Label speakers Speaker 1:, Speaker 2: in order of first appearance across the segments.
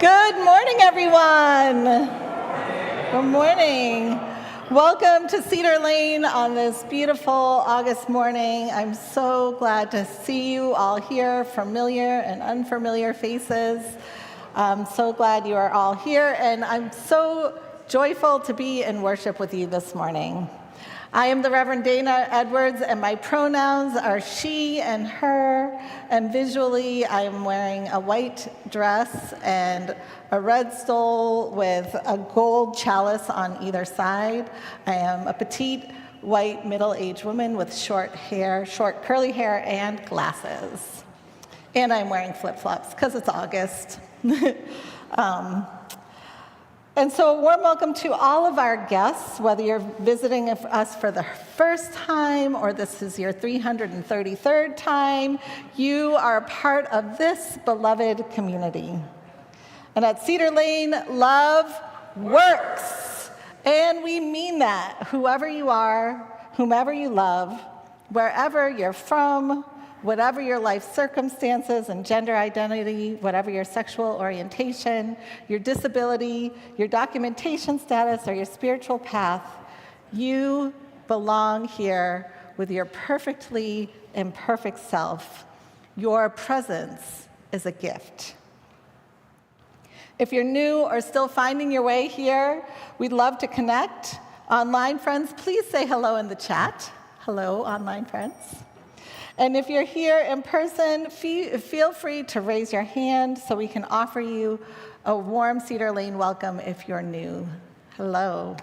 Speaker 1: Good morning, everyone. Good morning. Welcome to Cedar Lane on this beautiful August morning. I'm so glad to see you all here, familiar and unfamiliar faces. I'm so glad you are all here, and I'm so joyful to be in worship with you this morning. I am the Reverend Dana Edwards, and my pronouns are she and her, and visually I am wearing a white dress and a red stole with a gold chalice on either side. I am a petite, white, middle-aged woman with short hair, short curly hair, and glasses. And I'm wearing flip-flops because it's August. And so a warm welcome to all of our guests, whether you're visiting us for the first time or this is your 333rd time, you are a part of this beloved community. And at Cedar Lane, love works. And we mean that. Whoever you are, whomever you love, wherever you're from, whatever your life circumstances and gender identity, whatever your sexual orientation, your disability, your documentation status, or your spiritual path, you belong here with your perfectly imperfect self. Your presence is a gift. If you're new or still finding your way here, we'd love to connect. Online friends, please say hello in the chat. Hello, online friends. And if you're here in person, feel free to raise your hand so we can offer you a warm Cedar Lane welcome if you're new. Hello.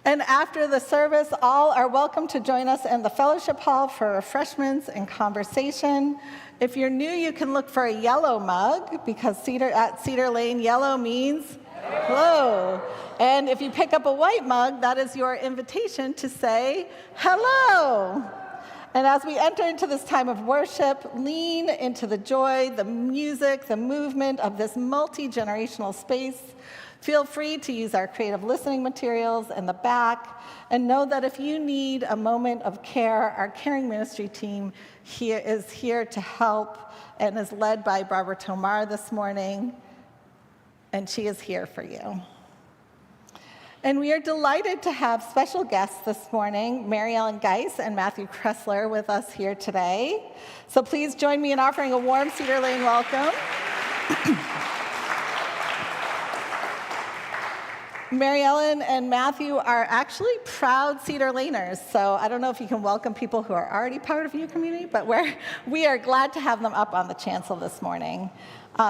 Speaker 1: And after the service, all are welcome to join us in the fellowship hall for refreshments and conversation. If you're new, you can look for a yellow mug because at Cedar Lane, yellow means hello. And if you pick up a white mug, that is your invitation to say hello. And as we enter into this time of worship, lean into the joy, the music, the movement of this multi-generational space. Feel free to use our creative listening materials in the back, and know that if you need a moment of care, our caring ministry team is here to help and is led by Barbara Tomar this morning, and she is here for you. And we are delighted to have special guests this morning, Mary Ellen Giess and Matthew Cressler, with us here today. So please join me in offering a warm Cedar Lane welcome. Mary Ellen and Matthew are actually proud Cedar Laners, so I don't know if you can welcome people who are already part of your community, but we are glad to have them up on the chancel this morning.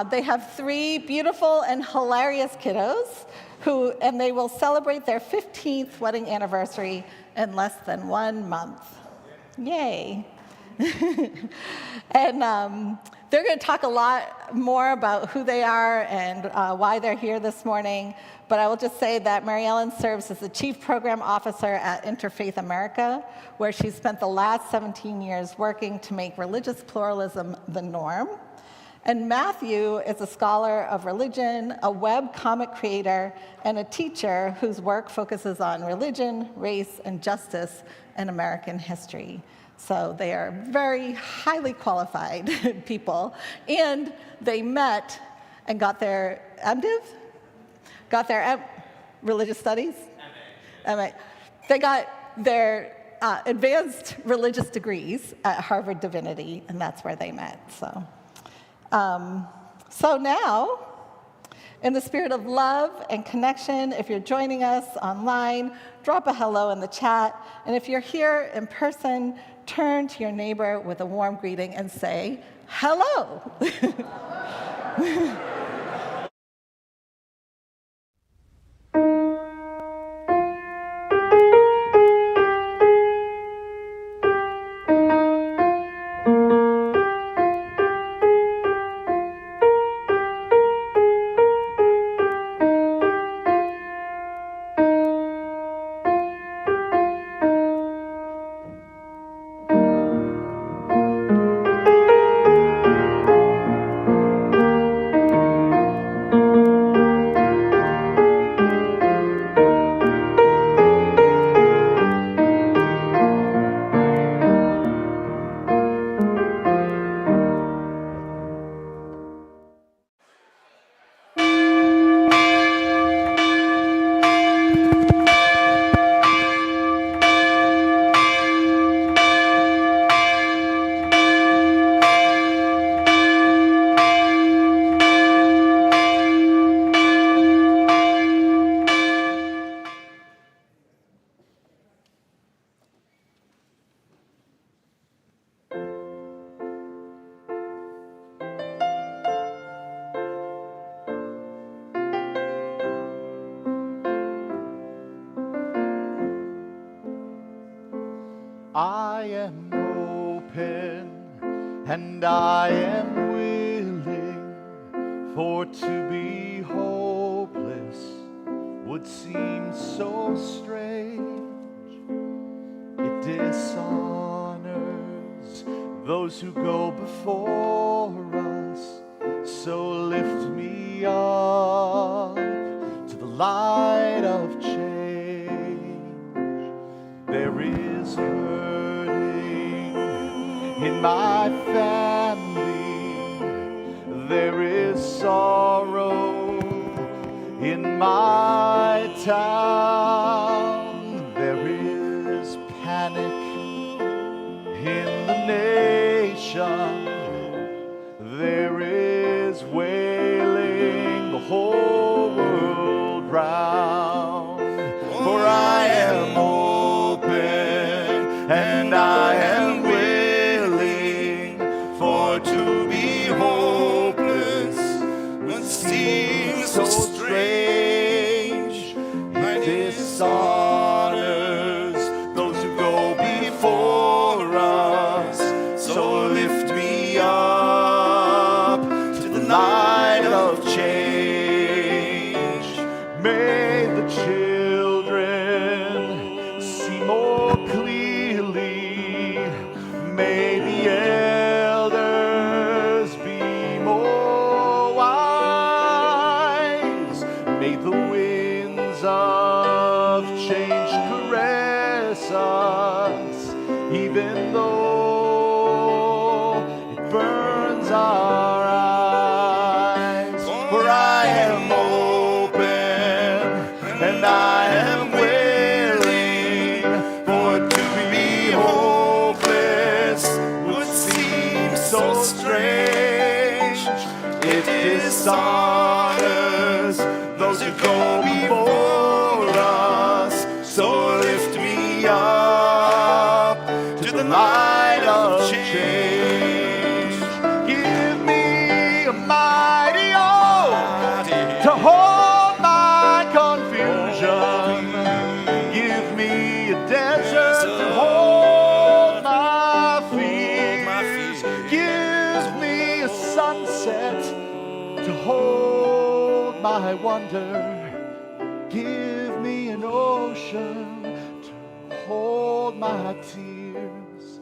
Speaker 1: They have 3 beautiful and hilarious kiddos, and they will celebrate their 15th wedding anniversary in less than 1 month. Yay. And they're going to talk a lot more about who they are and why they're here this morning. But I will just say that Mary Ellen serves as the Chief Program Officer at Interfaith America, where she spent the last 17 years working to make religious pluralism the norm. And Matthew is a scholar of religion, a web comic creator, and a teacher whose work focuses on religion, race, and justice in American history. So they are very highly qualified people. And they met and got their MDiv? Got their religious studies? MA. They got their advanced religious degrees at Harvard Divinity, and that's where they met. So now, in the spirit of love and connection, if you're joining us online, drop a hello in the chat. And if you're here in person, turn to your neighbor with a warm greeting and say, hello.
Speaker 2: I am open and I am willing, for to be hopeless would seem so strange. It dishonors those who go before us, so lift me up to the light of change. There is hurting in my family, there is sorrow in my town, there is panic in the nation, there is wailing the whole world round. For I am open and I am willing, for to be hopeless would seem so strange. It dishonors those who go before us, so lift me up to the light of change. May the children see more clearly, may the elders be more wise, may the winds of change caress us, even though it burns our eyes. For I am open and I am willing, for to be hopeless would seem so strange. It dishonors those who go before us, so lift me up to the light I wonder. Give me an ocean to hold my tears,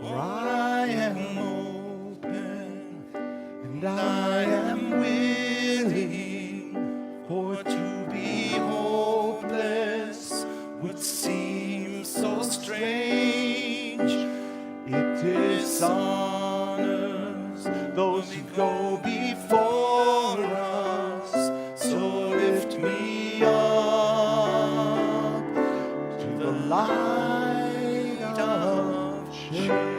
Speaker 2: for I am open and I am willing, for to be hopeless would seem so strange. It dishonors those who go before us, so lift me up to the light of change.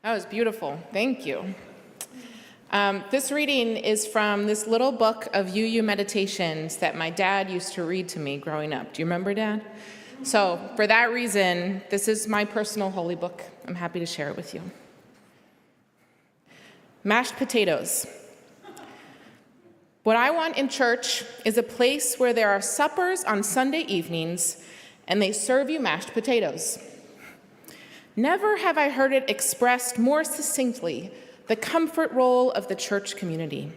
Speaker 3: That was beautiful. Thank you. This reading is from this little book of UU meditations that my dad used to read to me growing up. Do you remember, Dad? So for that reason, this is my personal holy book. I'm happy to share it with you. Mashed potatoes. What I want in church is a place where there are suppers on Sunday evenings and they serve you mashed potatoes. Never have I heard it expressed more succinctly, the comfort role of the church community.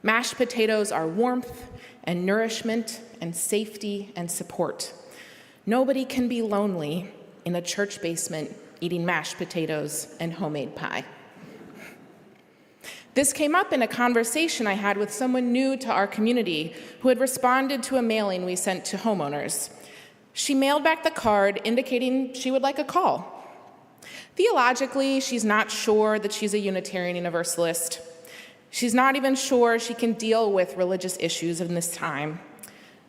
Speaker 3: Mashed potatoes are warmth and nourishment and safety and support. Nobody can be lonely in a church basement eating mashed potatoes and homemade pie. This came up in a conversation I had with someone new to our community who had responded to a mailing we sent to homeowners. She mailed back the card indicating she would like a call. Theologically, she's not sure that she's a Unitarian Universalist. She's not even sure she can deal with religious issues in this time.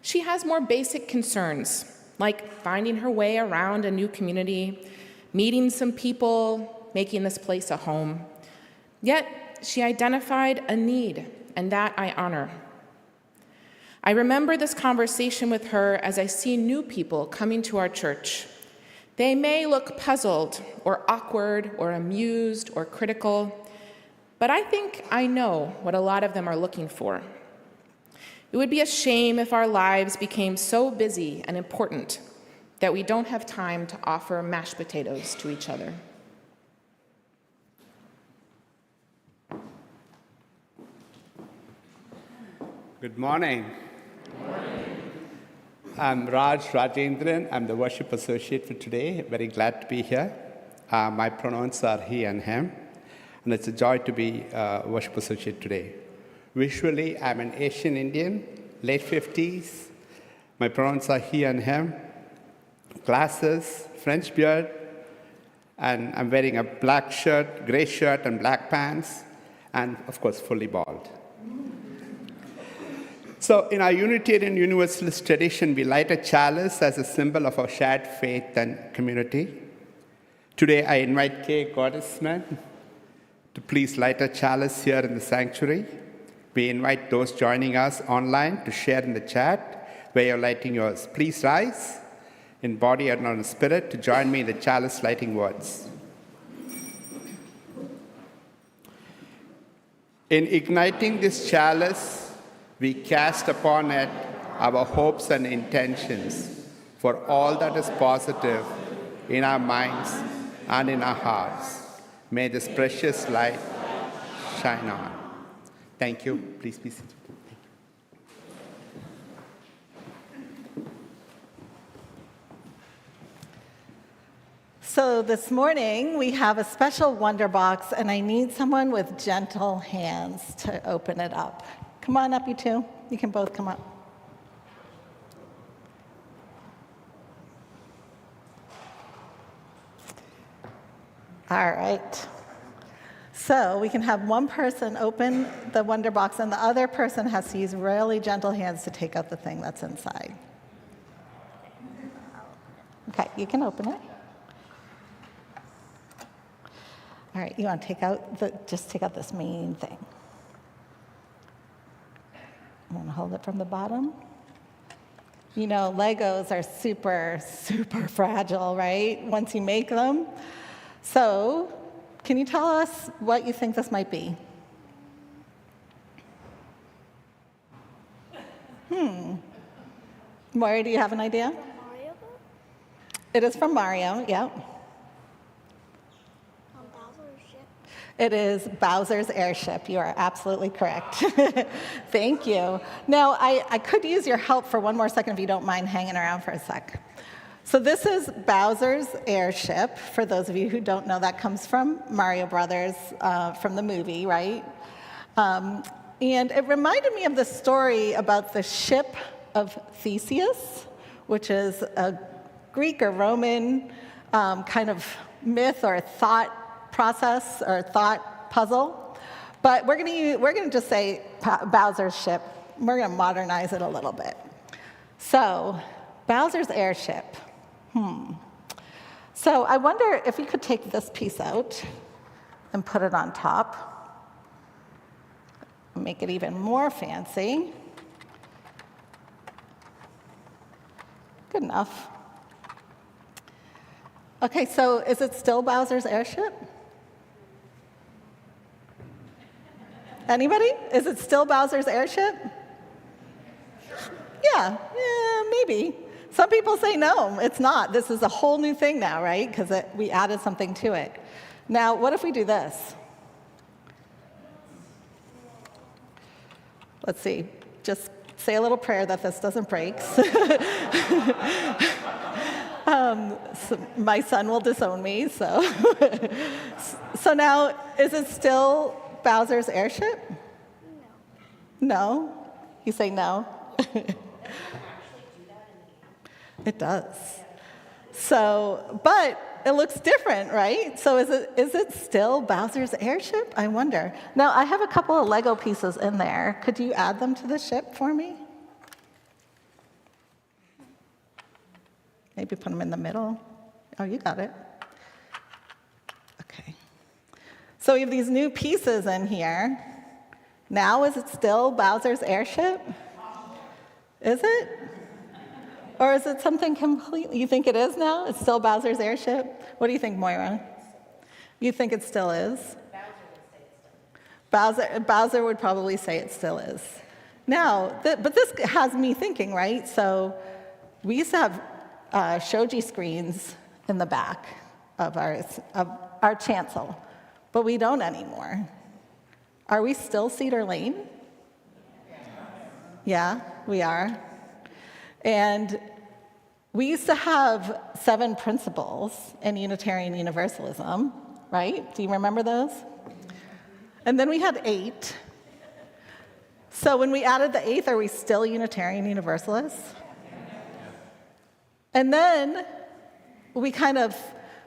Speaker 3: She has more basic concerns, like finding her way around a new community, meeting some people, making this place a home. Yet, she identified a need, and that I honor. I remember this conversation with her as I see new people coming to our church. They may look puzzled or awkward or amused or critical, but I think I know what a lot of them are looking for. It would be a shame if our lives became so busy and important that we don't have time to offer mashed potatoes to each other.
Speaker 4: Good morning. I'm Rajendran. I'm the worship associate for today. Very glad to be here. My pronouns are he and him, and it's a joy to be worship associate today. Visually, I'm an Asian Indian, late 50s. My pronouns are he and him. Glasses, French beard, and I'm wearing a black shirt, gray shirt, and black pants, and of course, fully bald. So in our Unitarian Universalist tradition, we light a chalice as a symbol of our shared faith and community. Today, I invite Kay Gottesman to please light a chalice here in the sanctuary. We invite those joining us online to share in the chat where you're lighting yours. Please rise in body and in spirit to join me in the chalice lighting words. In igniting this chalice, we cast upon it our hopes and intentions for all that is positive in our minds and in our hearts. May this precious light shine on. Thank you. Please be seated.
Speaker 1: So this morning, we have a special Wonder Box, and I need someone with gentle hands to open it up. Come on up, you two. You can both come up. All right. So we can have one person open the Wonder Box, and the other person has to use really gentle hands to take out the thing that's inside. Okay, you can open it. All right, you want to just take out this main thing. I'm going to hold it from the bottom. You know, Legos are super, super fragile, right? Once you make them. So, can you tell us what you think this might be? Moira, do you have an idea?
Speaker 5: Mario?
Speaker 1: It is from Mario, yeah.
Speaker 5: On Bowser's ship?
Speaker 1: It is Bowser's airship. You are absolutely correct. Thank you. Now, I could use your help for one more second if you don't mind hanging around for a sec. So this is Bowser's airship. For those of you who don't know, that comes from Mario Brothers, from the movie, right? And it reminded me of the story about the ship of Theseus, which is a Greek or Roman kind of myth or thought process or thought puzzle. But we're gonna just say Bowser's ship. We're gonna modernize it a little bit. So Bowser's airship. So I wonder if we could take this piece out and put it on top. Make it even more fancy. Good enough. Okay, so is it still Bowser's airship? Anybody? Is it still Bowser's airship? Yeah, maybe. Some people say no, it's not. This is a whole new thing now, right? Because we added something to it. Now, what if we do this? Let's see. Just say a little prayer that this doesn't break. So my son will disown me, so. So now, is it still Bowser's airship? No? You say no? It does. So, but it looks different, right? So is it still Bowser's airship? I wonder. Now, I have a couple of Lego pieces in there. Could you add them to the ship for me? Maybe put them in the middle. Oh, you got it. Okay. So we have these new pieces in here. Now, is it still Bowser's airship? Is it? Or is it something completely, you think it is now? It's still Bowser's airship? What do you think, Moira? You think it still is? Bowser would probably say it still is. Now, but this has me thinking, right? So we used to have shoji screens in the back of our chancel, but we don't anymore. Are we still Cedar Lane? Yeah, we are. And we used to have 7 principles in Unitarian Universalism, right? Do you remember those? And then we had 8. So when we added the 8th, are we still Unitarian Universalists? And then we kind of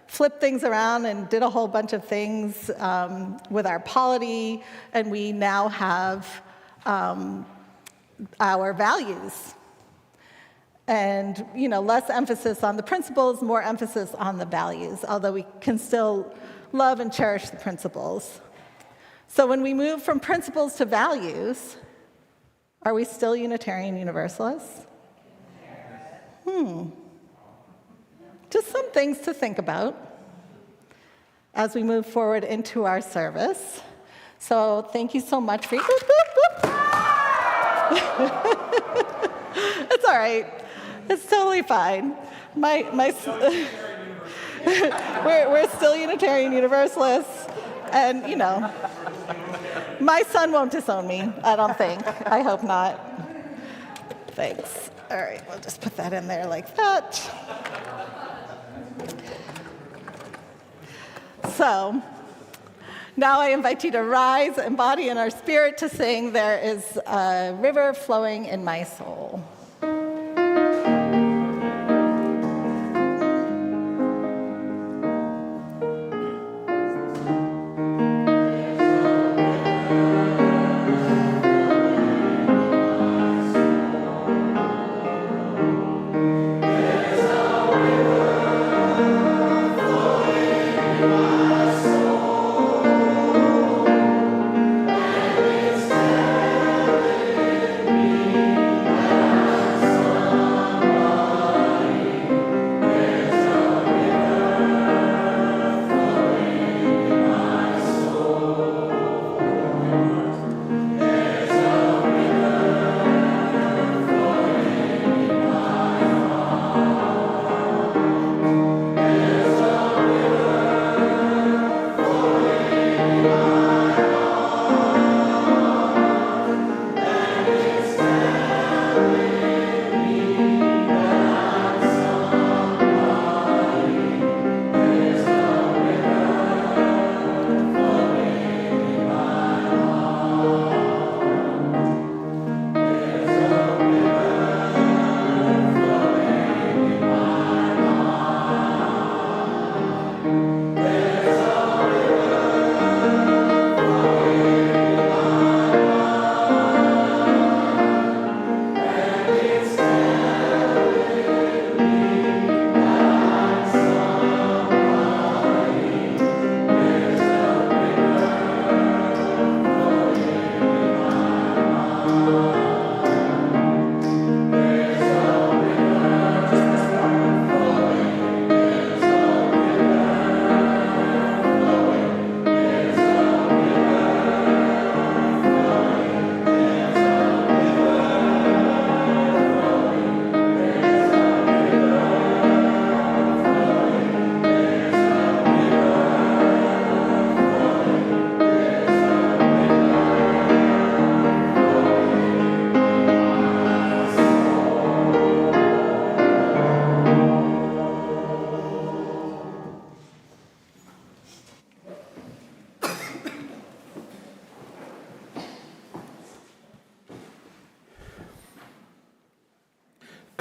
Speaker 1: flipped things around and did a whole bunch of things with our polity, and we now have our values. And, less emphasis on the principles, more emphasis on the values, although we can still love and cherish the principles. So when we move from principles to values, are we still Unitarian Universalists? Just some things to think about as we move forward into our service. So thank you so much for your... It's all right. It's totally fine. We're still Unitarian Universalists, and my son won't disown me. I don't think. I hope not. Thanks. All right, we'll just put that in there like that. So now I invite you to rise and body in our spirit to sing "There is a River Flowing in My Soul."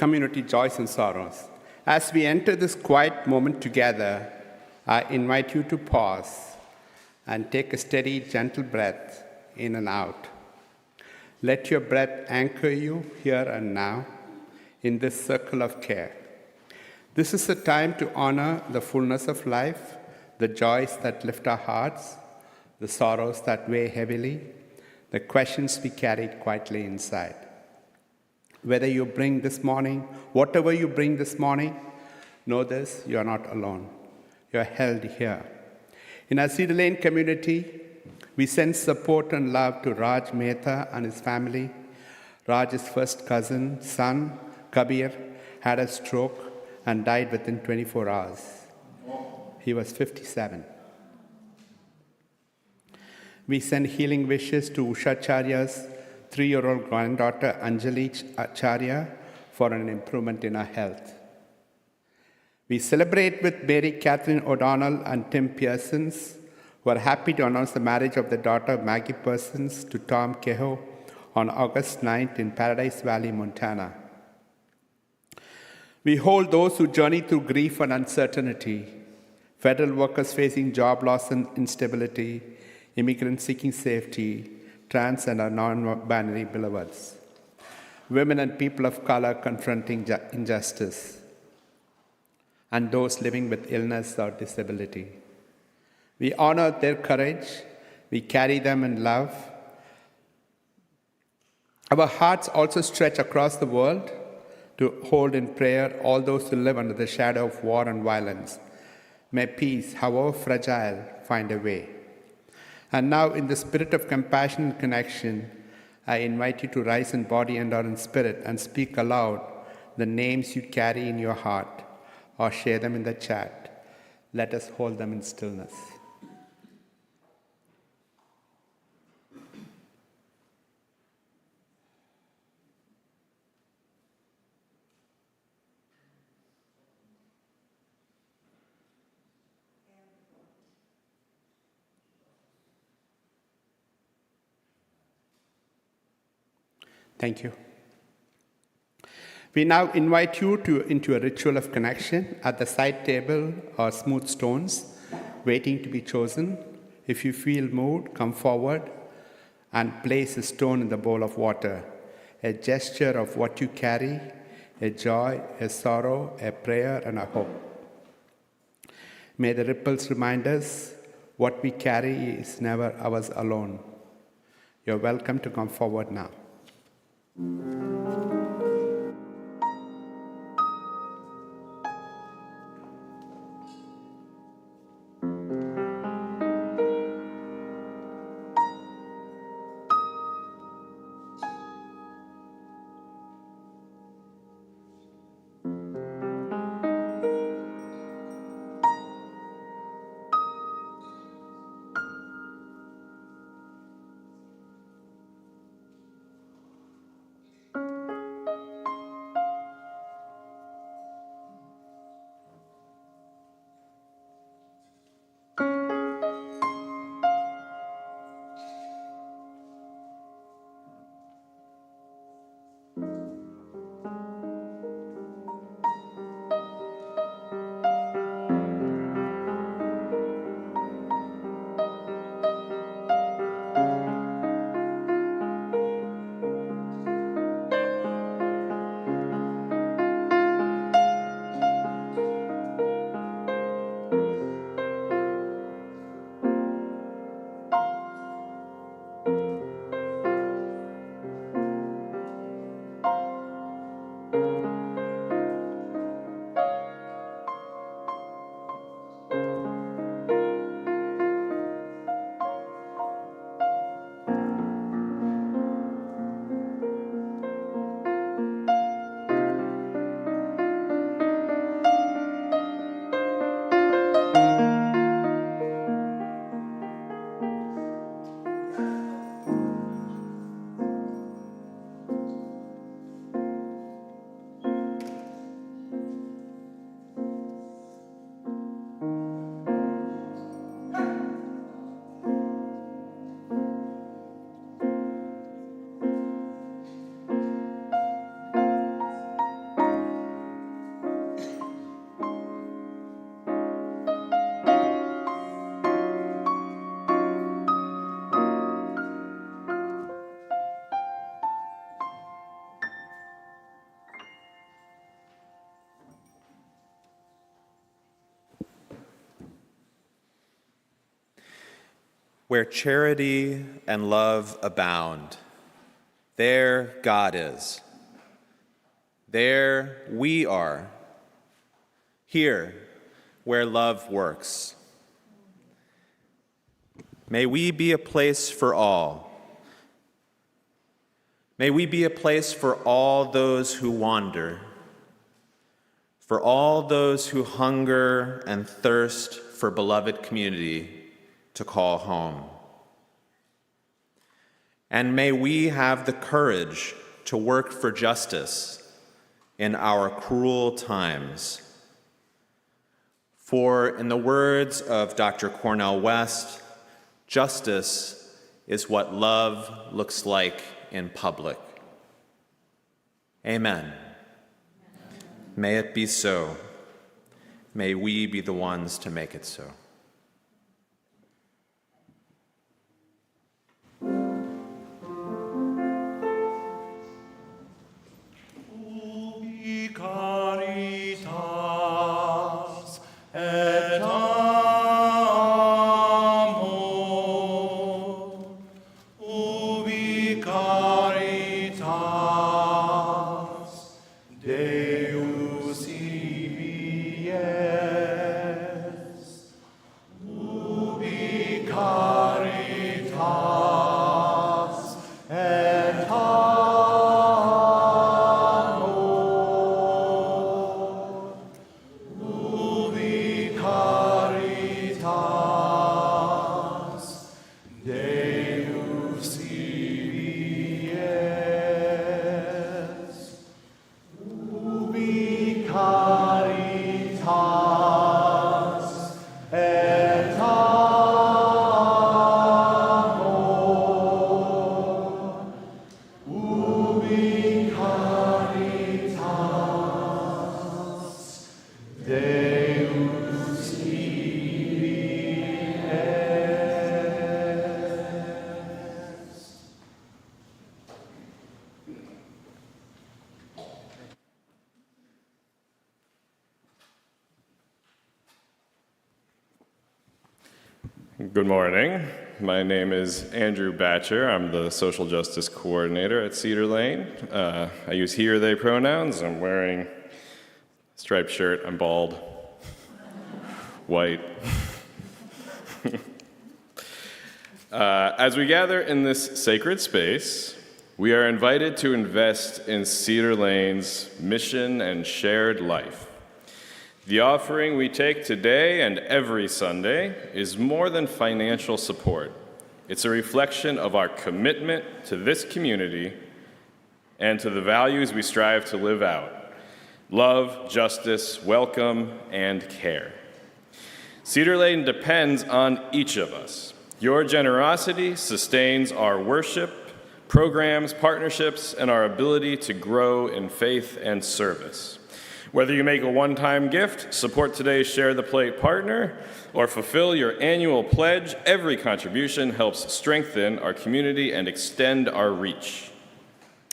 Speaker 4: community joys and sorrows. As we enter this quiet moment together, I invite you to pause and take a steady, gentle breath in and out. Let your breath anchor you here and now in this circle of care. This is a time to honor the fullness of life, the joys that lift our hearts, the sorrows that weigh heavily, the questions we carried quietly inside. Whatever you bring this morning, know this, you are not alone. You are held here. In our Cedar Lane community, we send support and love to Raj Mehta and his family. Raj's first cousin, son, Kabir, had a stroke and died within 24 hours. He was 57. We send healing wishes to Usha Charya's 3-year-old granddaughter, Anjali Charya, for an improvement in her health. We celebrate with Mary Catherine O'Donnell and Tim Pearsons, who are happy to announce the marriage of their daughter, Maggie Persons, to Tom Kehoe on August 9th in Paradise Valley, Montana. We hold those who journey through grief and uncertainty, federal workers facing job loss and instability, immigrants seeking safety, trans and our non-binary beloveds, women and people of color confronting injustice, and those living with illness or disability. We honor their courage. We carry them in love. Our hearts also stretch across the world to hold in prayer all those who live under the shadow of war and violence. May peace, however fragile, find a way. And now, in the spirit of compassion and connection, I invite you to rise in body and in spirit and speak aloud the names you carry in your heart or share them in the chat. Let us hold them in stillness. Thank you. We now invite you into a ritual of connection at the side table or smooth stones, waiting to be chosen. If you feel moved, come forward and place a stone in the bowl of water, a gesture of what you carry, a joy, a sorrow, a prayer, and a hope. May the ripples remind us what we carry is never ours alone. You're welcome to come forward now.
Speaker 5: Where charity and love abound, there God is. There we are. Here, where love works. May we be a place for all. May we be a place for all those who wander, for all those who hunger and thirst for beloved community to call home. And may we have the courage to work for justice in our cruel times. For in the words of Dr. Cornel West, justice is what love looks like in public. Amen. May it be so. May we be the ones to make it so.
Speaker 2: Ubi caritas et amor, ubi caritas Deus ibi es, ubi caritas et amor, ubi caritas Deus ibi es, ubi caritas et amor, ubi caritas Deus ibi es.
Speaker 6: Good morning. My name is Andrew Batcher. I'm the social justice coordinator at Cedar Lane. I use he or they pronouns. I'm wearing a striped shirt. I'm bald, white. As we gather in this sacred space, we are invited to invest in Cedar Lane's mission and shared life. The offering we take today and every Sunday is more than financial support. It's a reflection of our commitment to this community and to the values we strive to live out: love, justice, welcome, and care. Cedar Lane depends on each of us. Your generosity sustains our worship, programs, partnerships, and our ability to grow in faith and service. Whether you make a one-time gift, support today's Share the Plate partner, or fulfill your annual pledge, every contribution helps strengthen our community and extend our reach.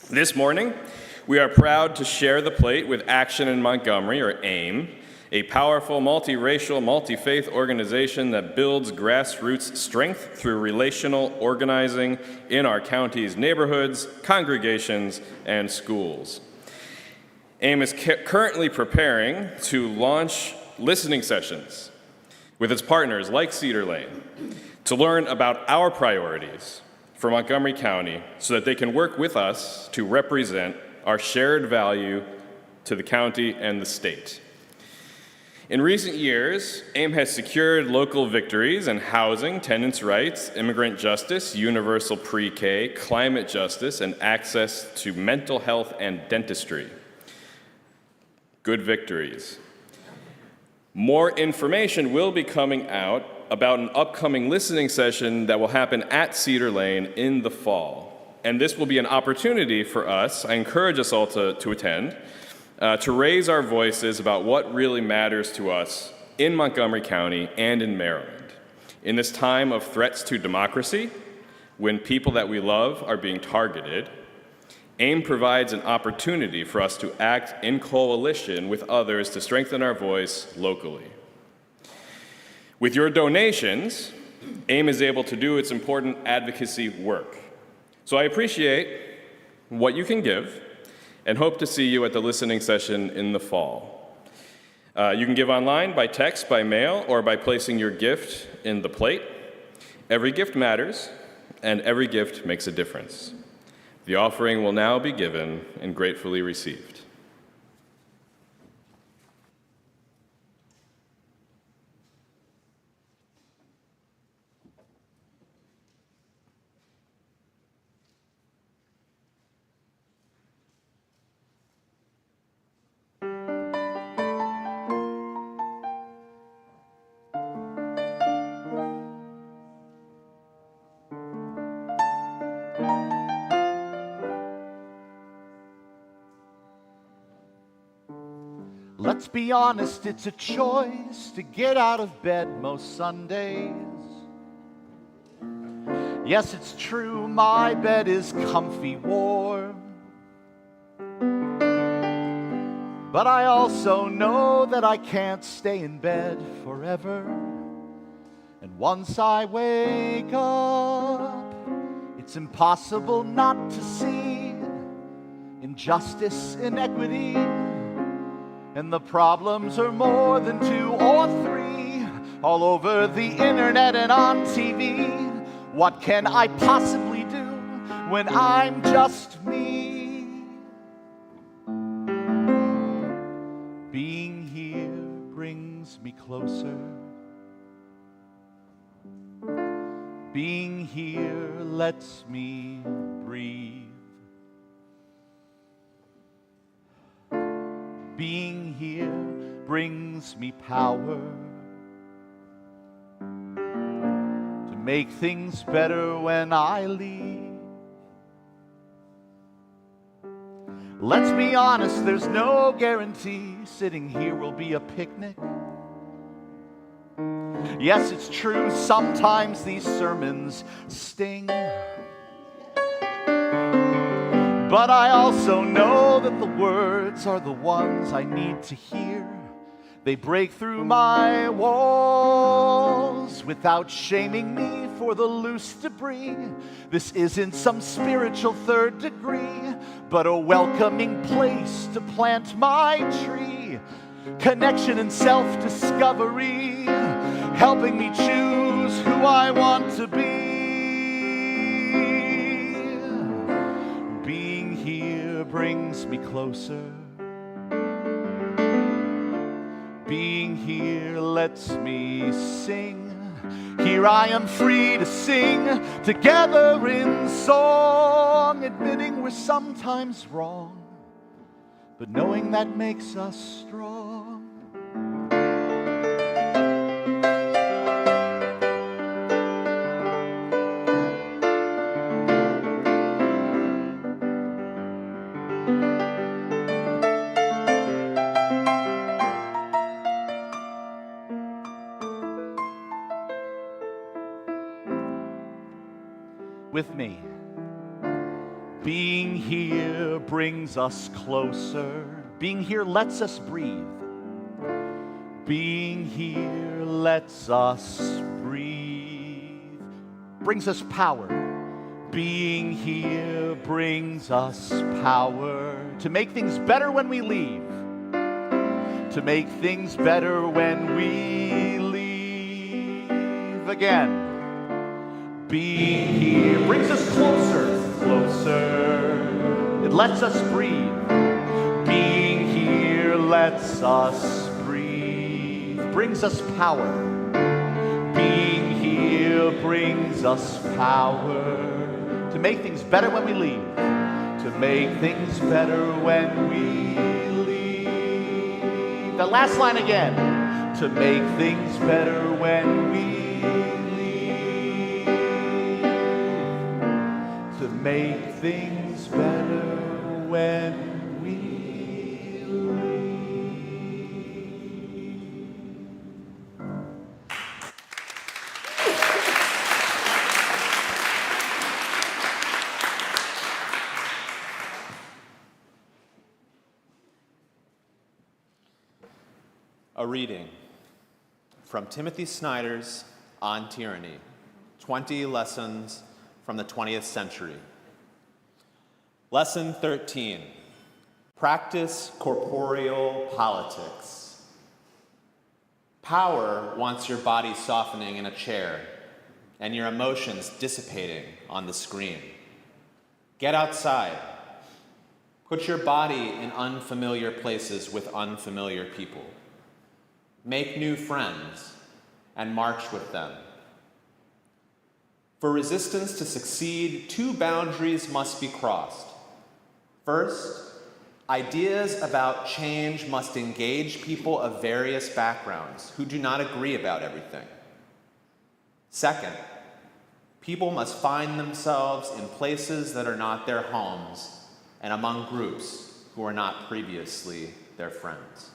Speaker 6: This morning, we are proud to share the plate with Action in Montgomery, or AIM, a powerful multiracial, multi-faith organization that builds grassroots strength through relational organizing in our county's neighborhoods, congregations, and schools. AIM is currently preparing to launch listening sessions with its partners like Cedar Lane to learn about our priorities for Montgomery County so that they can work with us to represent our shared value to the county and the state. In recent years, AIM has secured local victories in housing, tenants' rights, immigrant justice, universal pre-K, climate justice, and access to mental health and dentistry. Good victories. More information will be coming out about an upcoming listening session that will happen at Cedar Lane in the fall. And this will be an opportunity for us, I encourage us all to attend, to raise our voices about what really matters to us in Montgomery County and in Maryland. In this time of threats to democracy, when people that we love are being targeted, AIM provides an opportunity for us to act in coalition with others to strengthen our voice locally. With your donations, AIM is able to do its important advocacy work. So I appreciate what you can give and hope to see you at the listening session in the fall. You can give online, by text, by mail, or by placing your gift in the plate. Every gift matters, and every gift makes a difference. The offering will now be given and gratefully received.
Speaker 2: Let's be honest, it's a choice to get out of bed most Sundays. Yes, it's true, my bed is comfy warm. But I also know that I can't stay in bed forever. And once I wake up, it's impossible not to see injustice, inequity, and the problems are more than 2 or 3, all over the internet and on TV. What can I possibly do when I'm just me? Being here brings me closer. Being here lets me breathe. Being here brings me power to make things better when I leave. Let's be honest, there's no guarantee sitting here will be a picnic. Yes, it's true, sometimes these sermons sting. But I also know that the words are the ones I need to hear. They break through my walls without shaming me for the loose debris. This isn't some spiritual 3rd degree, but a welcoming place to plant my tree. Connection and self-discovery, helping me choose who I want to be. Brings me closer. Being here lets me sing. Here I am free to sing together in song, admitting we're sometimes wrong, but knowing that makes us strong. With me. Being here brings us closer. Being here lets us breathe. Being here lets us breathe. Brings us power. Being here brings us power to make things better when we leave. To make things better when we leave again. Being here brings us closer, closer. It lets us breathe. Being here lets us breathe. Brings us power. Being here brings us power to make things better when we leave. To make things better when we leave. The last line again. To make things better when we leave. To make things better when we
Speaker 5: A reading from Timothy Snyder's On Tyranny. 20 lessons from the 20th century. Lesson 13, practice corporeal politics. Power wants your body softening in a chair and your emotions dissipating on the screen. Get outside. Put your body in unfamiliar places with unfamiliar people. Make new friends and march with them. For resistance to succeed, two boundaries must be crossed. First, ideas about change must engage people of various backgrounds who do not agree about everything. Second, people must find themselves in places that are not their homes and among groups who are not previously their friends.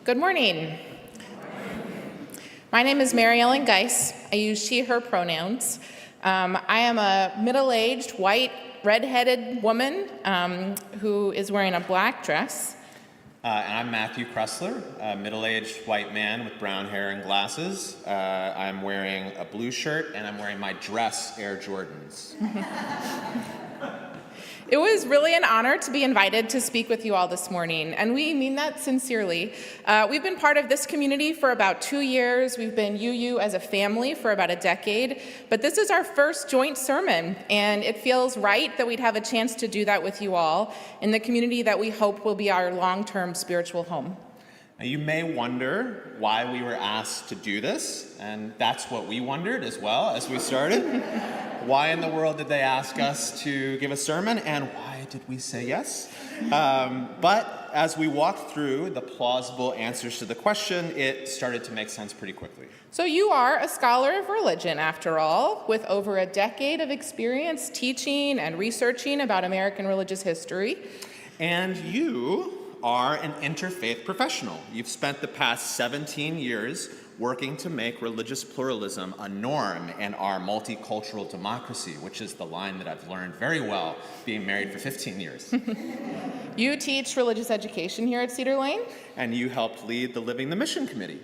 Speaker 3: Good morning. My name is Mary Ellen Giess. I use she, her pronouns. I am a middle-aged, white, red-headed woman who is wearing a black dress.
Speaker 5: And I'm Matthew Cressler, a middle-aged white man with brown hair and glasses. I'm wearing a blue shirt, and I'm wearing my dress Air Jordans.
Speaker 3: It was really an honor to be invited to speak with you all this morning, and we mean that sincerely. We've been part of this community for about 2 years. We've been UU as a family for about a decade, but this is our first joint sermon, and it feels right that we'd have a chance to do that with you all in the community that we hope will be our long-term spiritual home.
Speaker 5: Now, you may wonder why we were asked to do this, and that's what we wondered as well as we started. Why in the world did they ask us to give a sermon, and why did we say yes? But as we walked through the plausible answers to the question, it started to make sense pretty quickly.
Speaker 3: So you are a scholar of religion, after all, with over a decade of experience teaching and researching about American religious history.
Speaker 5: And you are an interfaith professional. You've spent the past 17 years working to make religious pluralism a norm in our multicultural democracy, which is the line that I've learned very well being married for 15 years.
Speaker 3: You teach religious education here at Cedar Lane.
Speaker 5: And you helped lead the Living the Mission Committee.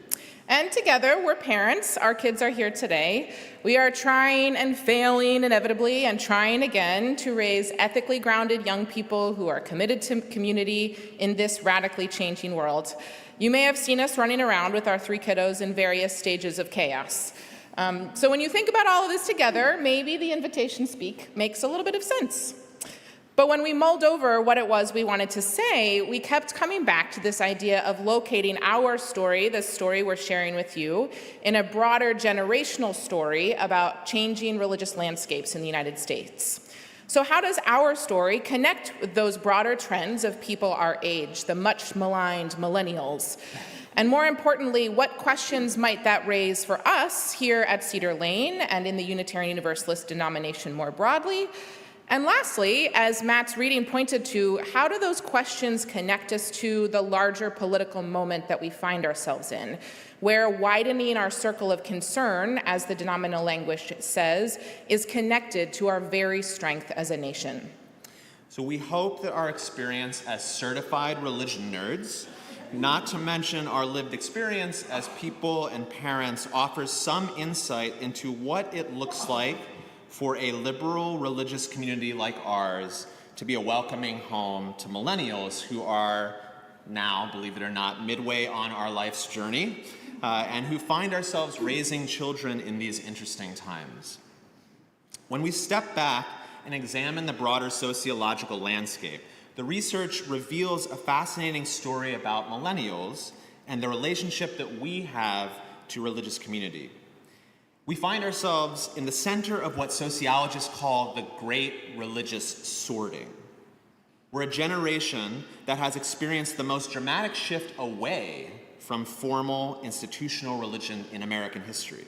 Speaker 3: And together, we're parents. Our kids are here today. We are trying and failing inevitably and trying again to raise ethically grounded young people who are committed to community in this radically changing world. You may have seen us running around with our 3 kiddos in various stages of chaos. So when you think about all of this together, maybe the invitation to speak makes a little bit of sense. But when we mulled over what it was we wanted to say, we kept coming back to this idea of locating our story, the story we're sharing with you, in a broader generational story about changing religious landscapes in the United States. So how does our story connect with those broader trends of people our age, the much maligned millennials? And more importantly, what questions might that raise for us here at Cedar Lane and in the Unitarian Universalist denomination more broadly? And lastly, as Matt's reading pointed to, how do those questions connect us to the larger political moment that we find ourselves in, where widening our circle of concern, as the denominational language says, is connected to our very strength as a nation?
Speaker 5: So we hope that our experience as certified religion nerds, not to mention our lived experience as people and parents, offers some insight into what it looks like for a liberal religious community like ours to be a welcoming home to millennials who are now, believe it or not, midway on our life's journey, and who find ourselves raising children in these interesting times. When we step back and examine the broader sociological landscape, the research reveals a fascinating story about millennials and the relationship that we have to religious community. We find ourselves in the center of what sociologists call the great religious sorting. We're a generation that has experienced the most dramatic shift away from formal institutional religion in American history.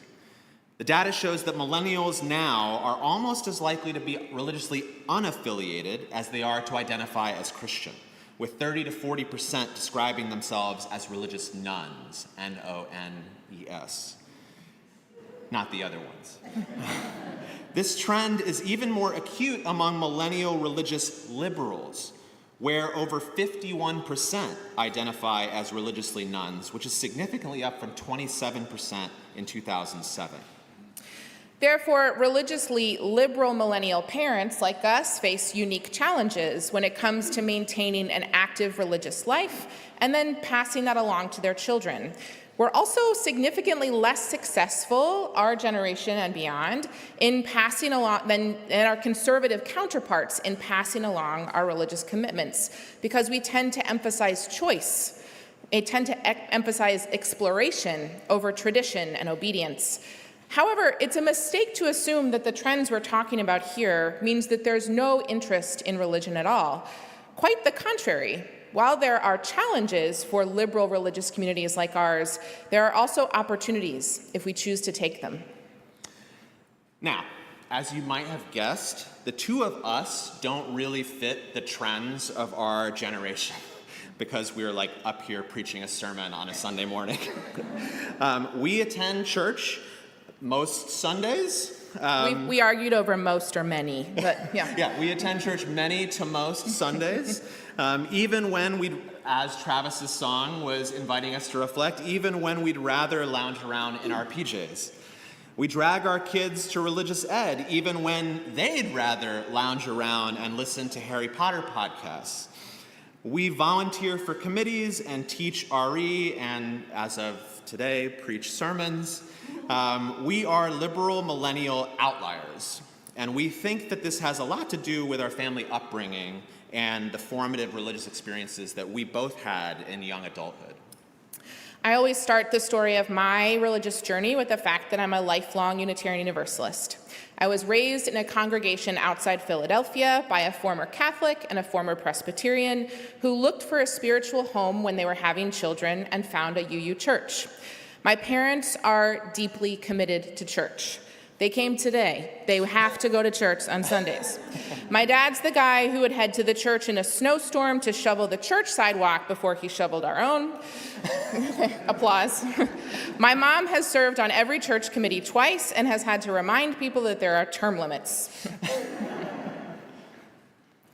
Speaker 5: The data shows that millennials now are almost as likely to be religiously unaffiliated as they are to identify as Christian, with 30 to 40% describing themselves as religious nones, N-O-N-E-S. Not the other ones. This trend is even more acute among millennial religious liberals, where over 51% identify as religiously nones, which is significantly up from 27% in 2007.
Speaker 3: Therefore, religiously liberal millennial parents like us face unique challenges when it comes to maintaining an active religious life and then passing that along to their children. We're also significantly less successful, our generation and beyond, in passing along than our conservative counterparts in passing along our religious commitments, because we tend to emphasize choice. We tend to emphasize exploration over tradition and obedience. However, it's a mistake to assume that the trends we're talking about here means that there's no interest in religion at all. Quite the contrary. While there are challenges for liberal religious communities like ours, there are also opportunities if we choose to take them.
Speaker 5: Now, as you might have guessed, the two of us don't really fit the trends of our generation because we're like up here preaching a sermon on a Sunday morning. We attend church most Sundays.
Speaker 3: We argued over most or many, but yeah.
Speaker 5: Yeah, we attend church many to most Sundays. Even when we'd, as Travis's song was inviting us to reflect, even when we'd rather lounge around in our PJs. We drag our kids to religious ed, even when they'd rather lounge around and listen to Harry Potter podcasts. We volunteer for committees and teach RE, and as of today, preach sermons. We are liberal millennial outliers, and we think that this has a lot to do with our family upbringing and the formative religious experiences that we both had in young adulthood.
Speaker 3: I always start the story of my religious journey with the fact that I'm a lifelong Unitarian Universalist. I was raised in a congregation outside Philadelphia by a former Catholic and a former Presbyterian who looked for a spiritual home when they were having children and found a UU church. My parents are deeply committed to church. They came today. They have to go to church on Sundays. My dad's the guy who would head to the church in a snowstorm to shovel the church sidewalk before he shoveled our own. Applause. My mom has served on every church committee twice and has had to remind people that there are term limits.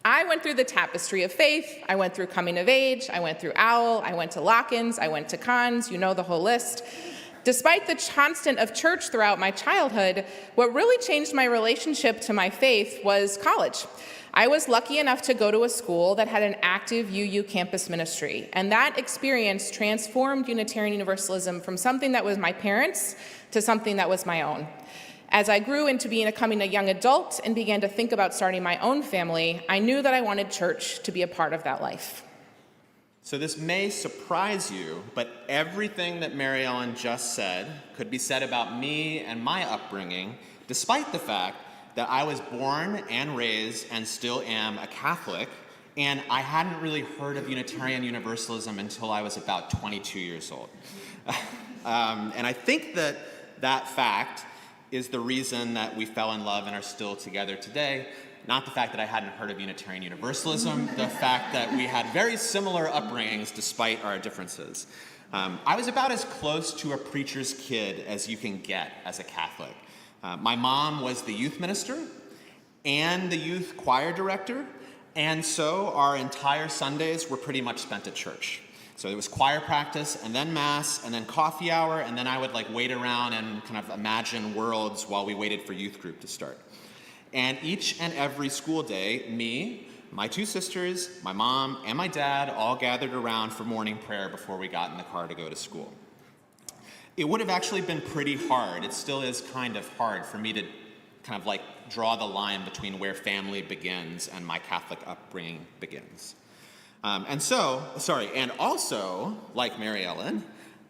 Speaker 3: I went through the tapestry of faith. I went through coming of age. I went through OWL. I went to lock-ins. I went to cons. You know the whole list. Despite the constant of church throughout my childhood, what really changed my relationship to my faith was college. I was lucky enough to go to a school that had an active UU campus ministry, and that experience transformed Unitarian Universalism from something that was my parents' to something that was my own. As I grew into becoming a young adult and began to think about starting my own family, I knew that I wanted church to be a part of that life.
Speaker 5: So this may surprise you, but everything that Mary Ellen just said could be said about me and my upbringing, despite the fact that I was born and raised and still am a Catholic, and I hadn't really heard of Unitarian Universalism until I was about 22 years old. And I think that fact is the reason that we fell in love and are still together today. Not the fact that I hadn't heard of Unitarian Universalism, the fact that we had very similar upbringings despite our differences. I was about as close to a preacher's kid as you can get as a Catholic. My mom was the youth minister and the youth choir director, and so our entire Sundays were pretty much spent at church. So it was choir practice, and then mass, and then coffee hour, and then I would wait around and kind of imagine worlds while we waited for youth group to start. And each and every school day, me, my two sisters, my mom, and my dad all gathered around for morning prayer before we got in the car to go to school. It would have actually been pretty hard, it still is kind of hard for me to kind of draw the line between where family begins and my Catholic upbringing begins. And also, like Mary Ellen,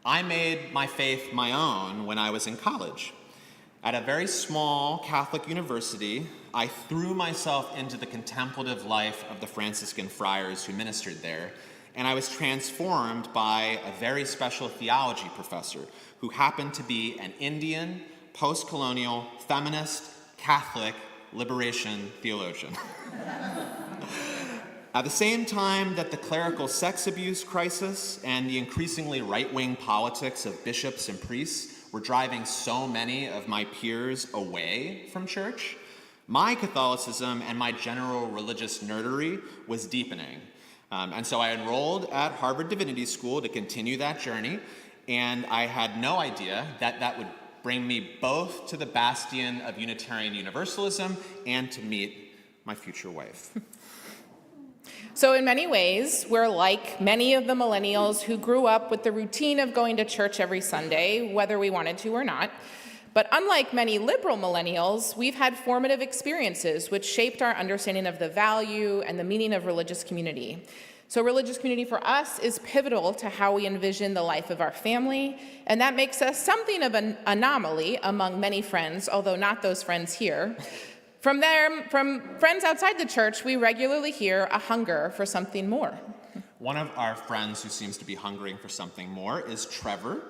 Speaker 5: I made my faith my own when I was in college. At a very small Catholic university, I threw myself into the contemplative life of the Franciscan friars who ministered there, and I was transformed by a very special theology professor who happened to be an Indian, post-colonial, feminist, Catholic, liberation theologian. At the same time that the clerical sex abuse crisis and the increasingly right-wing politics of bishops and priests were driving so many of my peers away from church, my Catholicism and my general religious nerdery was deepening. And so I enrolled at Harvard Divinity School to continue that journey, and I had no idea that that would bring me both to the bastion of Unitarian Universalism and to meet my future wife.
Speaker 3: So in many ways, we're like many of the millennials who grew up with the routine of going to church every Sunday, whether we wanted to or not. But unlike many liberal millennials, we've had formative experiences which shaped our understanding of the value and the meaning of religious community. So religious community for us is pivotal to how we envision the life of our family, and that makes us something of an anomaly among many friends, although not those friends here. From friends outside the church, we regularly hear a hunger for something more.
Speaker 5: One of our friends who seems to be hungering for something more is Trevor.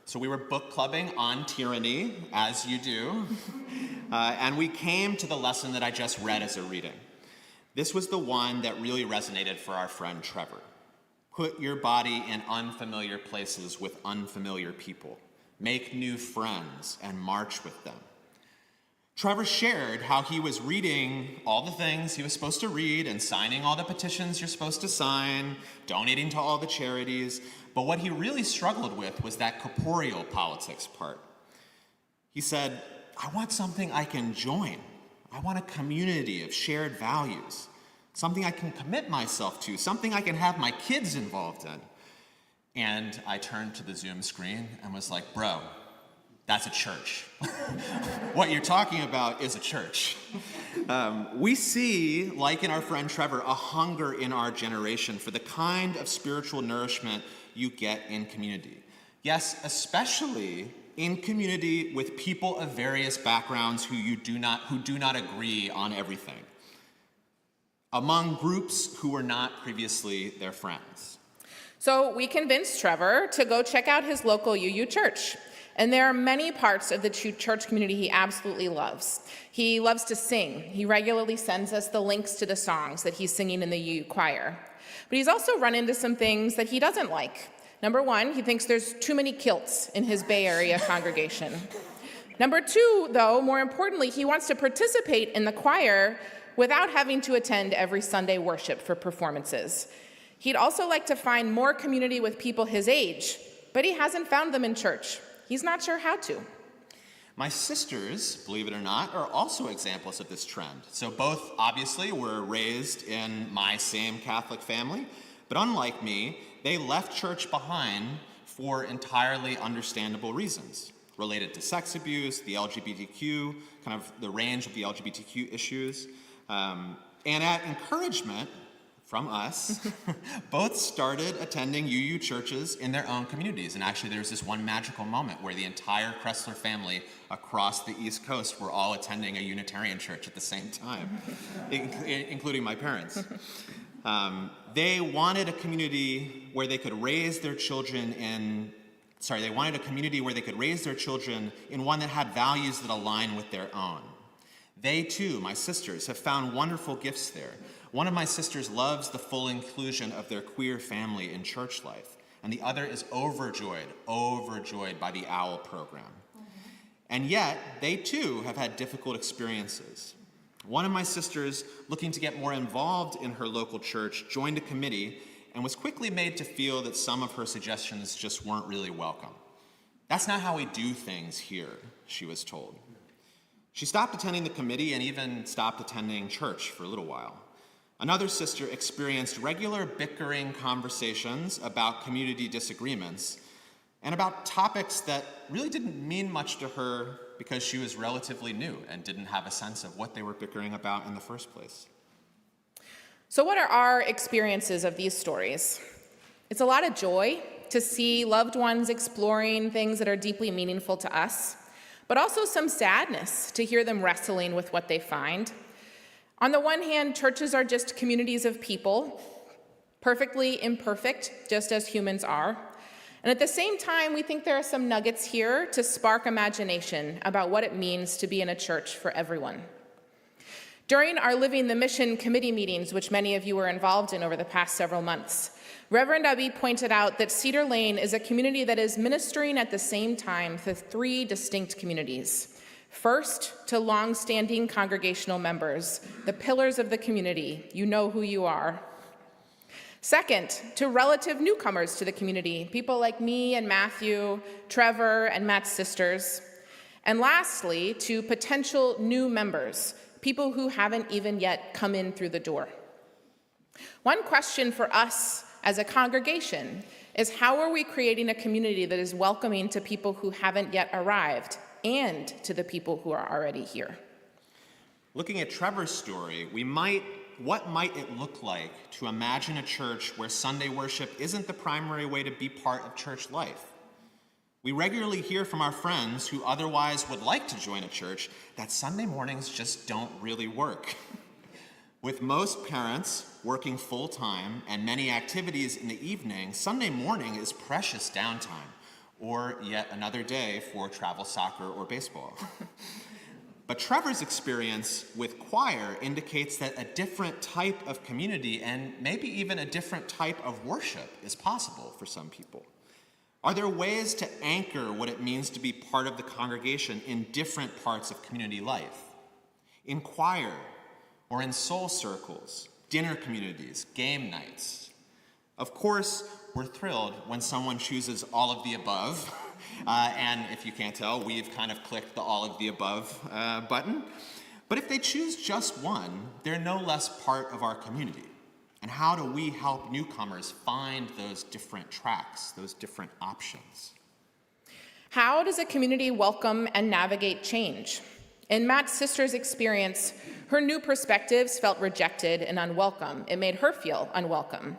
Speaker 5: So we were book clubbing on tyranny, as you do, and we came to the lesson that I just read as a reading. This was the one that really resonated for our friend Trevor. Put your body in unfamiliar places with unfamiliar people. Make new friends and march with them. Trevor shared how he was reading all the things he was supposed to read and signing all the petitions you're supposed to sign, donating to all the charities, but what he really struggled with was that corporeal politics part. He said, I want something I can join. I want a community of shared values, something I can commit myself to, something I can have my kids involved in. And I turned to the Zoom screen and was like, bro, that's a church. What you're talking about is a church. We see, like in our friend Trevor, a hunger in our generation for the kind of spiritual nourishment you get in community. Yes, especially in community with people of various backgrounds who do not agree on everything. Among groups who were not previously their friends.
Speaker 3: So we convinced Trevor to go check out his local UU church. And there are many parts of the church community he absolutely loves. He loves to sing. He regularly sends us the links to the songs that he's singing in the UU choir. But he's also run into some things that he doesn't like. Number one, he thinks there's too many kilts in his Bay Area congregation. Number two, though, more importantly, he wants to participate in the choir without having to attend every Sunday worship for performances. He'd also like to find more community with people his age, but he hasn't found them in church. He's not sure how to.
Speaker 5: My sisters, believe it or not, are also examples of this trend. So both, obviously, were raised in my same Catholic family, but unlike me, they left church behind for entirely understandable reasons. related to sex abuse, the LGBTQ, kind of the range of the LGBTQ issues. And at encouragement from us, both started attending UU churches in their own communities. And actually there's this one magical moment where the entire Cressler family across the East Coast were all attending a Unitarian church at the same time, including my parents. They wanted a community where they could raise their children in one that had values that align with their own. They too, my sisters, have found wonderful gifts there. One of my sisters loves the full inclusion of their queer family in church life, and the other is overjoyed by the OWL program. And yet, they too have had difficult experiences. One of my sisters, looking to get more involved in her local church, joined a committee and was quickly made to feel that some of her suggestions just weren't really welcome. That's not how we do things here, she was told. She stopped attending the committee and even stopped attending church for a little while. Another sister experienced regular bickering conversations about community disagreements and about topics that really didn't mean much to her because she was relatively new and didn't have a sense of what they were bickering about in the first place.
Speaker 3: So what are our experiences of these stories? It's a lot of joy to see loved ones exploring things that are deeply meaningful to us, but also some sadness to hear them wrestling with what they find. On the one hand, churches are just communities of people, perfectly imperfect, just as humans are. And at the same time, we think there are some nuggets here to spark imagination about what it means to be in a church for everyone. During our Living the Mission committee meetings, which many of you were involved in over the past several months, Reverend Abby pointed out that Cedar Lane is a community that is ministering at the same time to 3 distinct communities. First, to long-standing congregational members, the pillars of the community, you know who you are. Second, to relative newcomers to the community, people like me and Matthew, Trevor, and Matt's sisters. And lastly, to potential new members, people who haven't even yet come in through the door. One question for us as a congregation is, how are we creating a community that is welcoming to people who haven't yet arrived and to the people who are already here?
Speaker 5: Looking at Trevor's story, what might it look like to imagine a church where Sunday worship isn't the primary way to be part of church life? We regularly hear from our friends who otherwise would like to join a church that Sunday mornings just don't really work. With most parents working full-time and many activities in the evening, Sunday morning is precious downtime, or yet another day for travel soccer or baseball. But Trevor's experience with choir indicates that a different type of community and maybe even a different type of worship is possible for some people. Are there ways to anchor what it means to be part of the congregation in different parts of community life? In choir, or in soul circles, dinner communities, game nights? Of course, we're thrilled when someone chooses all of the above. And if you can't tell, we've kind of clicked the all of the above button. But if they choose just one, they're no less part of our community. And how do we help newcomers find those different tracks, those different options?
Speaker 3: How does a community welcome and navigate change? In Matt's sister's experience, her new perspectives felt rejected and unwelcome. It made her feel unwelcome.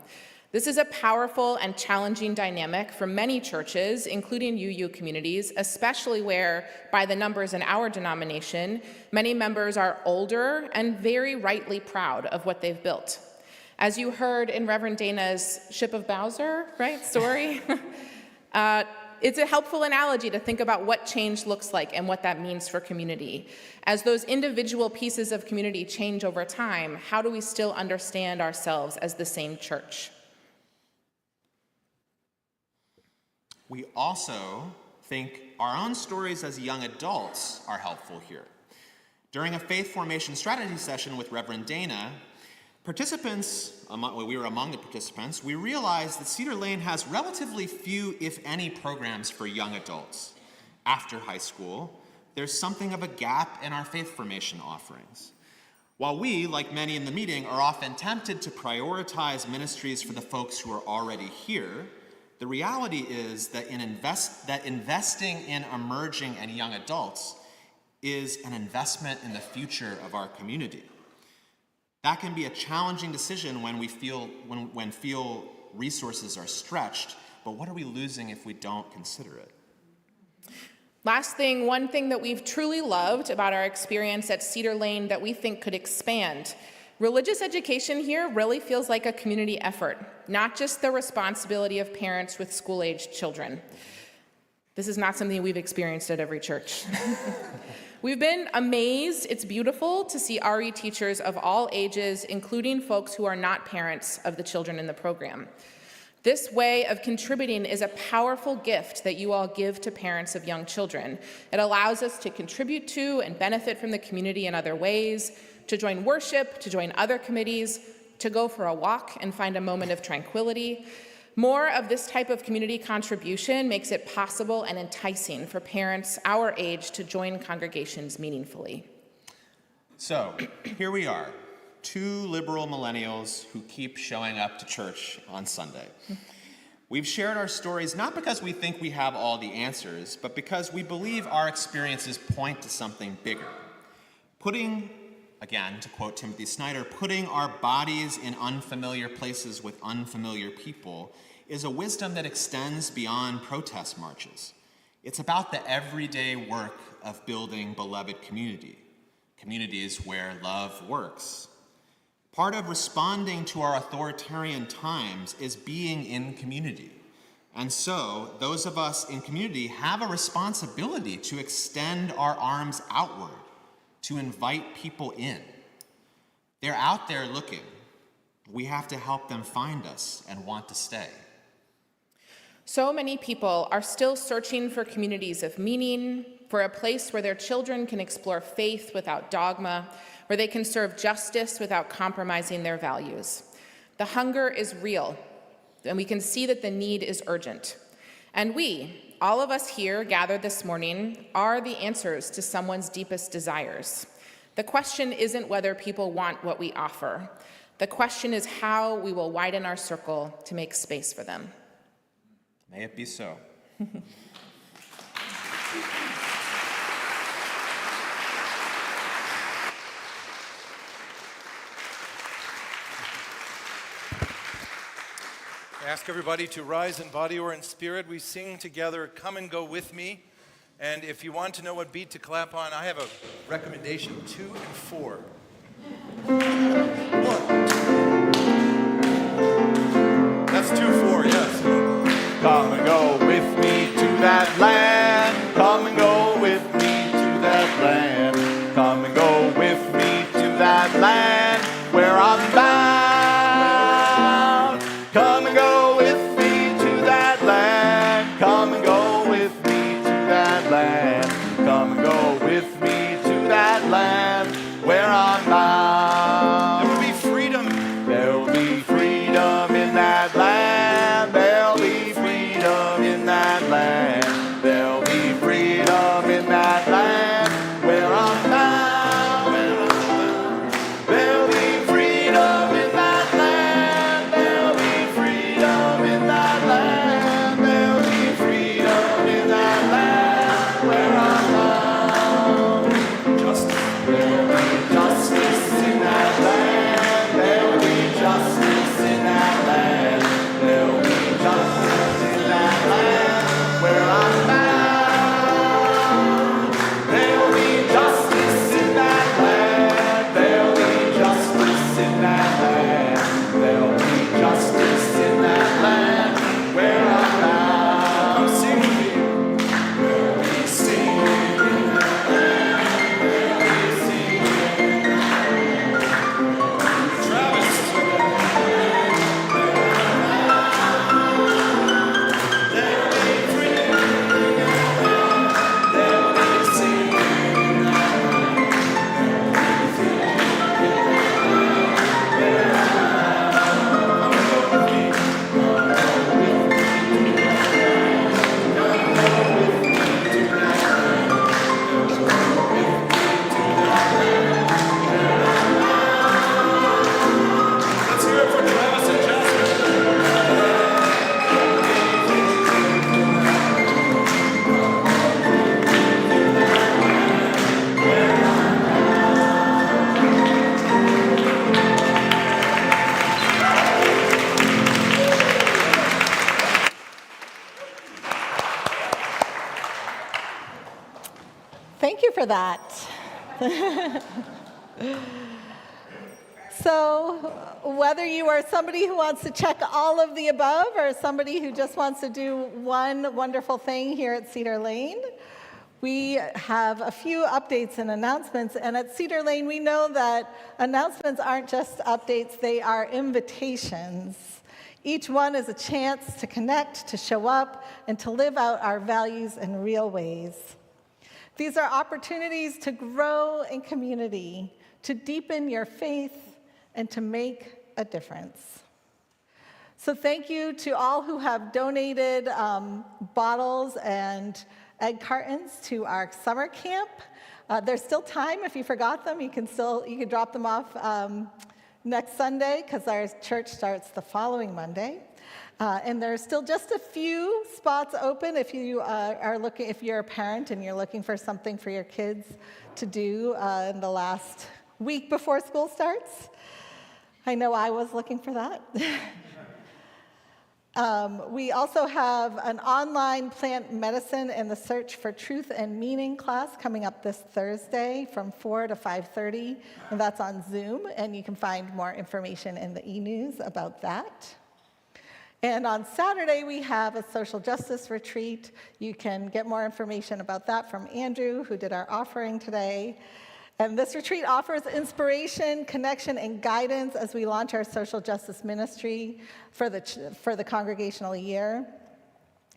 Speaker 3: This is a powerful and challenging dynamic for many churches, including UU communities, especially where, by the numbers in our denomination, many members are older and very rightly proud of what they've built. As you heard in Reverend Dana's Ship of Bowser, right, story, it's a helpful analogy to think about what change looks like and what that means for community. As those individual pieces of community change over time, how do we still understand ourselves as the same church?
Speaker 5: We also think our own stories as young adults are helpful here. During a faith formation strategy session with Reverend Dana, we were among the participants, we realized that Cedar Lane has relatively few, if any, programs for young adults. After high school, there's something of a gap in our faith formation offerings. While we, like many in the meeting, are often tempted to prioritize ministries for the folks who are already here, The reality is that investing in emerging and young adults is an investment in the future of our community. That can be a challenging decision when resources are stretched, but what are we losing if we don't consider it?
Speaker 3: Last thing, one thing that we've truly loved about our experience at Cedar Lane that we think could expand. Religious education here really feels like a community effort, not just the responsibility of parents with school-aged children. This is not something we've experienced at every church. We've been amazed. It's beautiful to see RE teachers of all ages, including folks who are not parents of the children in the program. This way of contributing is a powerful gift that you all give to parents of young children. It allows us to contribute to and benefit from the community in other ways, to join worship, to join other committees, to go for a walk and find a moment of tranquility. More of this type of community contribution makes it possible and enticing for parents our age to join congregations meaningfully.
Speaker 5: So, here we are, two liberal millennials who keep showing up to church on Sunday. We've shared our stories not because we think we have all the answers, but because we believe our experiences point to something bigger. Putting, again, to quote Timothy Snyder, putting our bodies in unfamiliar places with unfamiliar people is a wisdom that extends beyond protest marches. It's about the everyday work of building beloved communities where love works. Part of responding to our authoritarian times is being in community. And so, those of us in community have a responsibility to extend our arms outward, to invite people in. They're out there looking. We have to help them find us and want to stay.
Speaker 3: So many people are still searching for communities of meaning, for a place where their children can explore faith without dogma, where they can serve justice without compromising their values. The hunger is real, and we can see that the need is urgent. And we, all of us here gathered this morning, are the answers to someone's deepest desires. The question isn't whether people want what we offer. The question is how we will widen our circle to make space for them.
Speaker 5: May it be so.
Speaker 7: I ask everybody to rise in body or in spirit. We sing together, Come and Go With Me. And if you want to know what beat to clap on, I have a recommendation, 2 and 4. 1. That's 2-4, yes.
Speaker 2: Come and go with me to that land. Come and go with me to that land. Come and go with me to that land where I'm bound. Come and go with me to that land. Come and go with me to that land. Come and go with me to that land where I'm bound.
Speaker 7: There will be freedom.
Speaker 2: There will be freedom in that land. There'll be freedom in that land. There
Speaker 1: for that. So whether you are somebody who wants to check all of the above or somebody who just wants to do one wonderful thing here at Cedar Lane, we have a few updates and announcements. And at Cedar Lane, we know that announcements aren't just updates, they are invitations. Each one is a chance to connect, to show up, and to live out our values in real ways. These are opportunities to grow in community, to deepen your faith, and to make a difference. So thank you to all who have donated bottles and egg cartons to our summer camp. There's still time. If you forgot them, you can drop them off next Sunday, because our church starts the following Monday. And there's still just a few spots open if you if you're a parent and you're looking for something for your kids to do in the last week before school starts. I know I was looking for that. We also have an online plant medicine and the search for truth and meaning class coming up this Thursday from 4 to 5:30, and that's on Zoom, and you can find more information in the e-news about that. And on Saturday, we have a social justice retreat. You can get more information about that from Andrew, who did our offering today. And this retreat offers inspiration, connection, and guidance as we launch our social justice ministry for the congregational year.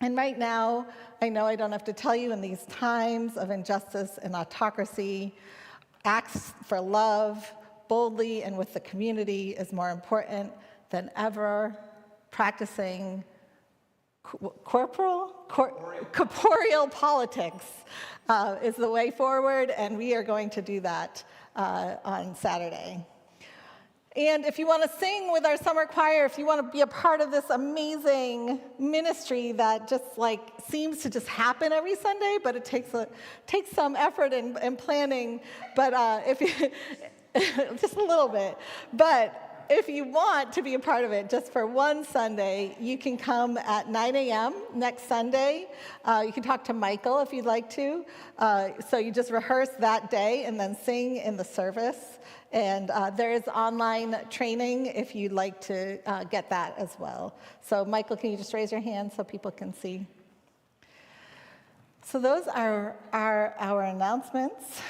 Speaker 1: And right now, I know I don't have to tell you, in these times of injustice and autocracy, acts for love, boldly and with the community, is more important than ever. Practicing corporeal politics is the way forward, and we are going to do that on Saturday. And if you want to sing with our summer choir, if you want to be a part of this amazing ministry that just seems to just happen every Sunday, but it takes some effort and planning, but if you, just a little bit, but if you want to be a part of it just for one Sunday, you can come at 9 a.m. next Sunday. You can talk to Michael if you'd like to. So you just rehearse that day and then sing in the service. And there is online training if you'd like to get that as well. So Michael, can you just raise your hand so people can see? So those are our announcements.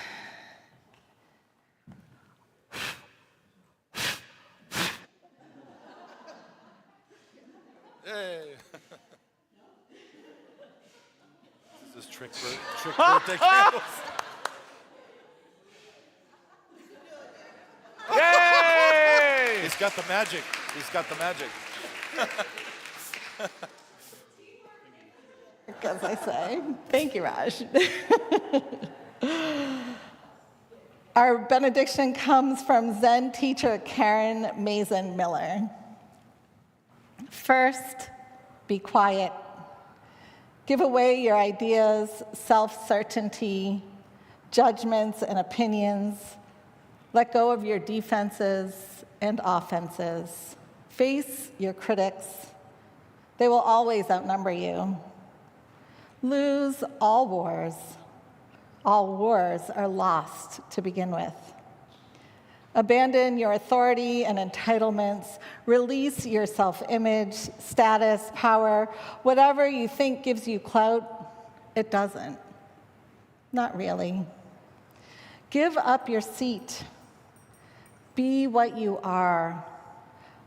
Speaker 7: Hey. This is trick birthday candles.
Speaker 6: Yay!
Speaker 7: He's got the magic. He's got the magic.
Speaker 1: As I say. Thank you, Raj. Our benediction comes from Zen teacher Karen Mason Miller. First, be quiet. Give away your ideas, self-certainty, judgments, and opinions. Let go of your defenses and offenses. Face your critics. They will always outnumber you. Lose all wars. All wars are lost to begin with. Abandon your authority and entitlements. Release your self-image, status, power. Whatever you think gives you clout, it doesn't. Not really. Give up your seat. Be what you are,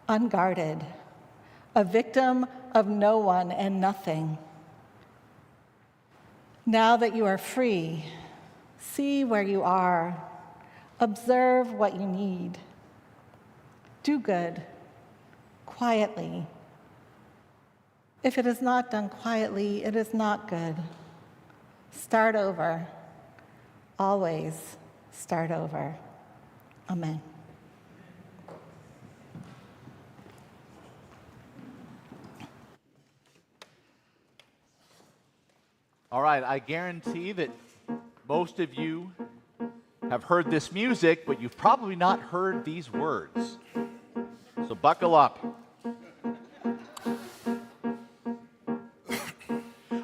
Speaker 1: unguarded, a victim of no one and nothing. Now that you are free, see where you are. Observe what you need. Do good, quietly. If it is not done quietly, it is not good. Start over. Always start over. Amen.
Speaker 2: All right, I guarantee that most of you have heard this music, but you've probably not heard these words. So buckle up.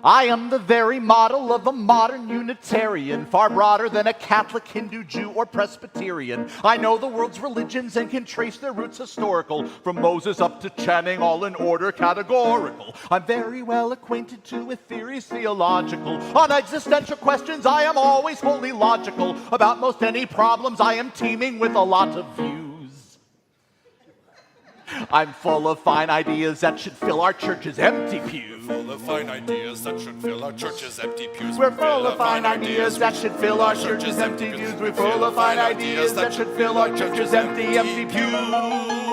Speaker 2: I am the very model of a modern Unitarian, far broader than a Catholic, Hindu, Jew, or Presbyterian. I know the world's religions and can trace their roots historical, from Moses up to Channing, all in order categorical. I'm very well acquainted too with theories theological. On existential questions I am always wholly logical. About most any problems I am teeming with a lot of views. I'm full of fine ideas that should fill our church's empty pews.
Speaker 8: Full of fine ideas that should fill our church's empty pews.
Speaker 2: We're full of fine ideas that should fill our church's empty pews. We're full of fine ideas that should fill our church's empty pews.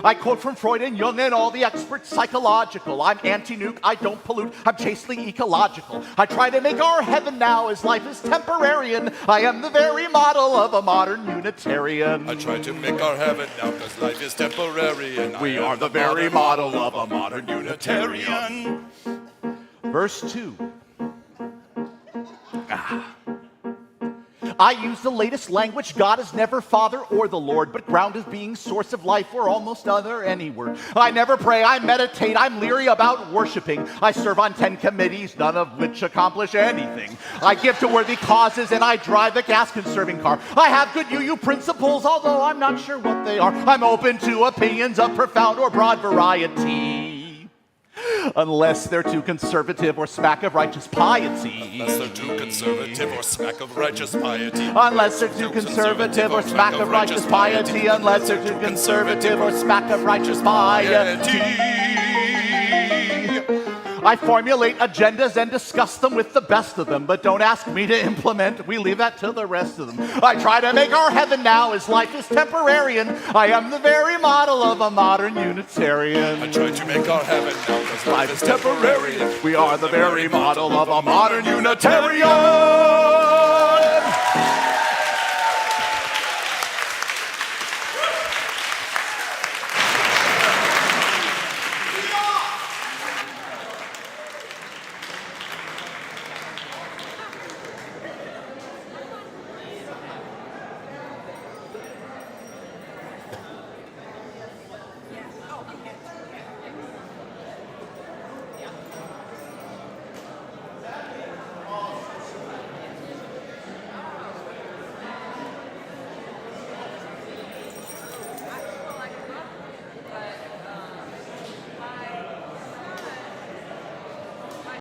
Speaker 2: I quote from Freud and Jung and all the experts psychological. I'm anti-nuke, I don't pollute, I'm chastely ecological. I try to make our heaven now as life is temporarian. I am the very model of a modern Unitarian.
Speaker 8: I try to make our heaven now because life is temporary. And
Speaker 2: we are the very model of a modern Unitarian. Verse 2. I use the latest language. God is never Father or the Lord, but ground as being source of life or almost other any word. I never pray, I meditate, I'm leery about worshiping. I serve on 10 committees, none of which accomplish anything. I give to worthy causes and I drive a gas-conserving car. I have good UU principles, although I'm not sure what they are. I'm open to opinions of profound or broad variety. Unless they're too conservative or smack of righteous piety.
Speaker 8: Unless they're too conservative or smack of righteous piety.
Speaker 2: Unless they're too conservative or smack of righteous piety. Unless they're too conservative or smack of righteous piety. I formulate agendas and discuss them with the best of them, but don't ask me to implement, we leave that to the rest of them. I try to make our heaven now as life is temporarian. I am the very model of a modern Unitarian.
Speaker 8: I try to make our heaven now as life is temporary.
Speaker 2: We are the very model of a modern Unitarian.